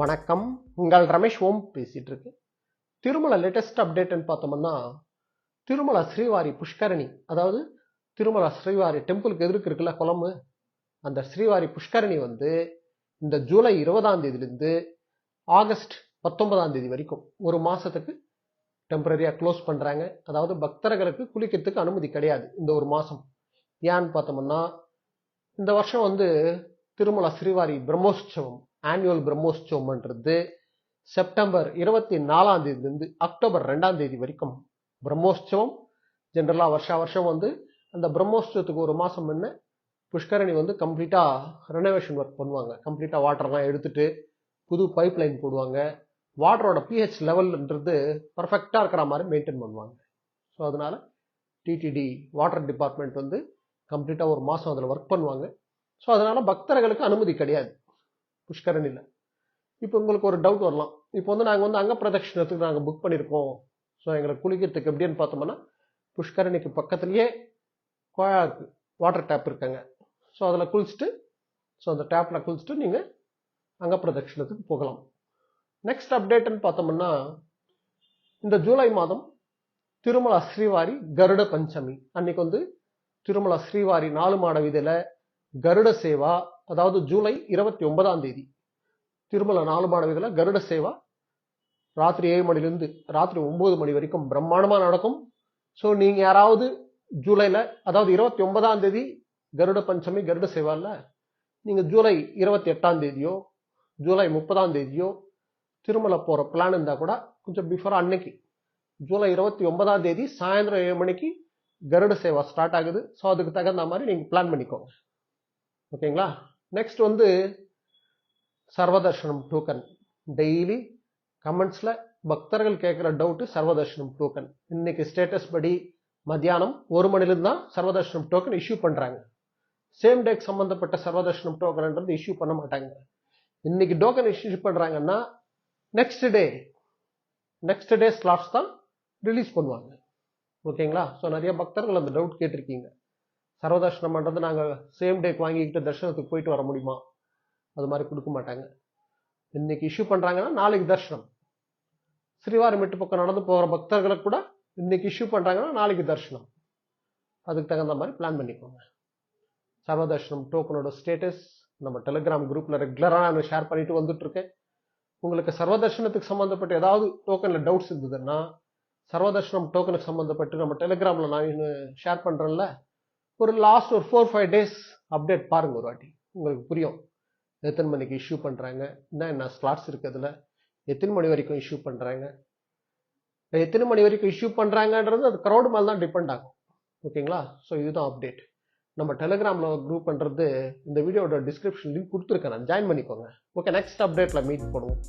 வணக்கம். உங்கள் ரமேஷ் ஓம் பேசிட்டு இருக்கு. திருமலை லேட்டஸ்ட் அப்டேட்னு பார்த்தோம்னா, திருமலை ஸ்ரீவாரி புஷ்கரணி, அதாவது திருமலை ஸ்ரீவாரி டெம்பிளுக்கு எதிர்க்கு இருக்குல்ல குளம், அந்த ஸ்ரீவாரி புஷ்கரணி இந்த ஜூலை 20ஆம் தேதியிலிருந்து ஆகஸ்ட் 19ஆம் தேதி வரைக்கும் ஒரு மாசத்துக்கு டெம்பரரியா க்ளோஸ் பண்றாங்க. அதாவது பக்தர்களுக்கு குளிக்கிறதுக்கு அனுமதி கிடையாது இந்த ஒரு மாசம். ஏன்னு பார்த்தோம்னா, இந்த வருஷம் திருமலை ஸ்ரீவாரி பிரம்மோற்சவம், ஆனுவல் பிரம்மோற்சவம்ன்றது செப்டம்பர் 24ஆம் தேதியிலிருந்து அக்டோபர் 2ஆம் தேதி வரைக்கும் பிரம்மோற்சவம். ஜென்ரலா வருஷா வருஷம் அந்த பிரம்மோற்சவத்துக்கு ஒரு மாசம் முன்ன புஷ்கரணி கம்ப்ளீட்டா ரெனோவேஷன் ஒர்க் பண்ணுவாங்க. கம்ப்ளீட்டா வாட்டர்லாம் எடுத்துட்டு புது பைப் லைன் போடுவாங்க. வாட்டரோட பிஹெச் லெவல்ன்றது பர்ஃபெக்டா இருக்கிற மாதிரி மெயின்டைன் பண்ணுவாங்க. ஸோ அதனால டிடிடி வாட்டர் டிபார்ட்மெண்ட் கம்ப்ளீட்டா ஒரு மாசம் அதில் ஒர்க் பண்ணுவாங்க. ஸோ அதனால பக்தர்களுக்கு அனுமதி கிடையாது புஷ்கரணியில். இப்போ உங்களுக்கு ஒரு டவுட் வரலாம், இப்போ நாங்கள் அங்க பிரதட்சணத்துக்கு நாங்கள் புக் பண்ணியிருக்கோம், ஸோ எங்களுக்கு குளிக்கிறதுக்கு எப்படின்னு பார்த்தோம்னா, புஷ்கரணிக்கு பக்கத்துலேயே கோயாக்கு வாட்டர் டேப் இருக்காங்க. ஸோ அதில் குளிச்சுட்டு, ஸோ அந்த டேப்பில் குளிச்சுட்டு நீங்கள் அங்க பிரதட்சணத்துக்கு போகலாம். நெக்ஸ்ட் அப்டேட்னு பார்த்தோம்னா, இந்த ஜூலை மாதம் திருமலை ஸ்ரீவாரி கருட பஞ்சமி அன்னைக்கு திருமலை ஸ்ரீவாரி 4 மாட வீதியில கருட சேவா, அதாவது ஜூலை 29ஆம் தேதி திருமலை 4 மாட வீதியில கருட சேவா ராத்திரி 7 மணிலிருந்து ராத்திரி 9 மணி வரைக்கும் பிரம்மாண்டமா நடக்கும். ஸோ நீங்க யாராவது ஜூலைல, அதாவது 29ஆம் தேதி கருட பஞ்சமி கருட சேவால நீங்க ஜூலை 28ஆம் தேதியோ ஜூலை 30ஆம் தேதியோ திருமலை போற பிளான் இருந்தா கூட கொஞ்சம் பிஃபோர் அன்னைக்கு ஜூலை 29ஆம் தேதி சாயந்தரம் 7 மணிக்கு கருட சேவா ஸ்டார்ட் ஆகுது. ஸோ அதுக்கு தகுந்த மாதிரி நீங்க பிளான் பண்ணிக்கோங்க. ஓகேங்களா? Next சர்வதர்ஷனம் token. டெய்லி கமெண்ட்ஸ்ல பக்தர்கள் கேட்கிற டவுட் சர்வதர்ஷனம் டோக்கன். இன்னைக்கு ஸ்டேட்டஸ் படி மத்தியானம் 1 மணிலிருந்து தான் சர்வதர்ஷனம் டோக்கன் இஷ்யூ பண்றாங்க. சேம் டேக்கு சம்பந்தப்பட்ட சர்வதர்ஷனம் டோக்கன்ன்றது இஷ்யூ பண்ண மாட்டாங்க. இன்னைக்கு டோக்கன் இஷ்யூ பண்றாங்கன்னா நெக்ஸ்ட் டே ஸ்லாட்ஸ் தான் ரிலீஸ் பண்ணுவாங்க. ஓகேங்களா? ஸோ நிறைய பக்தர்கள் அந்த டவுட் கேட்டிருக்கீங்க. சர்வதர்ஷனம் பண்றது நாங்க சேம் டேக்கு வாங்கிக்கிட்டு தர்ஷனத்துக்கு போயிட்டு வர முடியுமா? அது மாதிரி கொடுக்க மாட்டாங்க. இன்னைக்கு இஷ்யூ பண்றாங்கன்னா நாளைக்கு தர்ஷனம். ஸ்ரீவாரிமெட்டு பக்கம் நடந்து போகிற பக்தர்களுக்கு கூட இன்னைக்கு இஷ்யூ பண்றாங்கன்னா நாளைக்கு தர்ஷனம். அதுக்கு தகுந்த மாதிரி பிளான் பண்ணிக்கோங்க. சர்வதர்ஷனம் டோக்கனோட ஸ்டேட்டஸ் நம்ம டெலிகிராம் குரூப்ல ரெகுலரா நான் ஷேர் பண்ணிட்டு வந்துட்டு இருக்கேன். உங்களுக்கு சர்வதர்ஷனத்துக்கு சம்பந்தப்பட்ட ஏதாவது டோக்கன்ல டவுட்ஸ் இருந்ததுன்னா சர்வதர்ஷனம் டோக்கனுக்கு சம்பந்தப்பட்டு நம்ம டெலிகிராம்ல நான் ஷேர் பண்றேன்ல, ஒரு லாஸ்ட் ஒரு 4-5 டேஸ் அப்டேட் பாருங்க. ஒரு வாட்டி உங்களுக்கு புரியும் எத்தனை மணிக்கு இஷ்யூ பண்றாங்க, என்ன ஸ்லாட்ஸ் இருக்குதுல, எத்தனை மணி வரைக்கும் இஷ்யூ பண்றாங்க. எத்தனை மணி வரைக்கும் இஷ்யூ பண்றாங்கன்றது அது க்ரௌட் மேல தான் டிபெண்ட் ஆகும். ஓகேங்களா? ஸோ இதுதான் அப்டேட். நம்ம டெலிகிராம்ல குரூப் பண்றது இந்த வீடியோட டிஸ்கிரிப்ஷன் லிங்க் கொடுத்துருக்கேன், நான் ஜாயின் பண்ணிக்கோங்க. ஓகே, நெக்ஸ்ட் அப்டேட்ல மீட் பண்ணுவோம்.